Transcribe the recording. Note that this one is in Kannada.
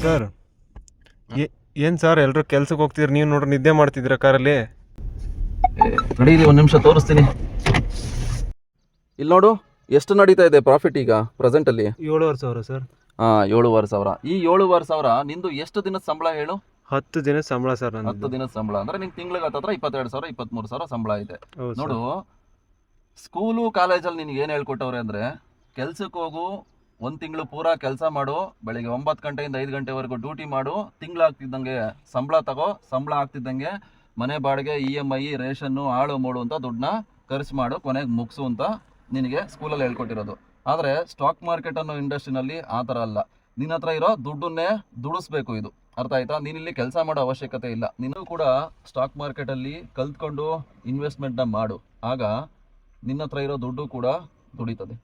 ಸರ್ ಏನು ಸರ್ ಎಲ್ಲರೂ ಕೆಲ್ಸಕ್ಕೆ ಹೋಗ್ತಿದ್ರಿ, ನೀವು ನೋಡ್ರಿ ನಿದ್ದೆ ಮಾಡ್ತಿದ್ದೀರಾ ಕಾರಲ್ಲಿ? ನಡೀರಿ, ಒಂದು ನಿಮಿಷ ತೋರಿಸ್ತೀನಿ. ಇಲ್ಲಿ ನೋಡು, ಎಷ್ಟು ನಡೀತಾ ಇದೆ ಪ್ರಾಫಿಟ್ ಈಗ ಪ್ರೆಸೆಂಟಲ್ಲಿ? 7,500 ಸರ್. 7,500. ಈ 7,500 ನಿಂದು ಎಷ್ಟು ದಿನದ ಸಂಬಳ ಹೇಳು? 10 ದಿನದ ಸಂಬಳ ಸರ್. 10 ದಿನದ ಸಂಬಳ ಅಂದ್ರೆ ನಿಂಗೆ ತಿಂಗಳಿಗೆ ಹತ್ತತ್ರ 22,000 23,000 ಸಂಬಳ ಇದೆ. ನೋಡು, ಸ್ಕೂಲು ಕಾಲೇಜಲ್ಲಿ ನಿನ್ಗೆ ಏನು ಹೇಳ್ಕೊಟ್ಟವ್ರೆ ಅಂದರೆ, ಕೆಲ್ಸಕ್ಕೆ ಹೋಗು, 1 ತಿಂಗಳು ಪೂರಾ ಕೆಲಸ ಮಾಡು, ಬೆಳಿಗ್ಗೆ 9 ಗಂಟೆಯಿಂದ 5 ಗಂಟೆವರೆಗೂ ಡ್ಯೂಟಿ ಮಾಡು, ತಿಂಗಳಾಗ್ತಿದ್ದಂಗೆ ಸಂಬಳ ತಗೋ, ಸಂಬಳ ಆಗ್ತಿದ್ದಂಗೆ ಮನೆ ಬಾಡಿಗೆ, EMI, ರೇಷನ್ನು, ಆಳು ಮೂಳು ಅಂತ ದುಡ್ಡನ್ನ ಖರ್ಚು ಮಾಡು, ಕೊನೆಗೆ ಮುಗಿಸು ಅಂತ ನಿನಗೆ ಸ್ಕೂಲಲ್ಲಿ ಹೇಳ್ಕೊಟ್ಟಿರೋದು. ಆದರೆ ಸ್ಟಾಕ್ ಮಾರ್ಕೆಟ್ ಅನ್ನೋ ಇಂಡಸ್ಟ್ರಿನಲ್ಲಿ ಆ ಥರ ಅಲ್ಲ. ನಿನ್ನ ಹತ್ರ ಇರೋ ದುಡ್ಡನ್ನೇ ದುಡಿಸ್ಬೇಕು. ಇದು ಅರ್ಥ ಆಯ್ತಾ? ನೀನಿಲ್ಲಿ ಕೆಲಸ ಮಾಡೋ ಅವಶ್ಯಕತೆ ಇಲ್ಲ. ನೀನು ಕೂಡ ಸ್ಟಾಕ್ ಮಾರ್ಕೆಟಲ್ಲಿ ಕಲ್ತ್ಕೊಂಡು ಇನ್ವೆಸ್ಟ್ಮೆಂಟ್ನ ಮಾಡು, ಆಗ ನಿನ್ನ ಹತ್ರ ಇರೋ ದುಡ್ಡು ಕೂಡ ದುಡಿತದೆ.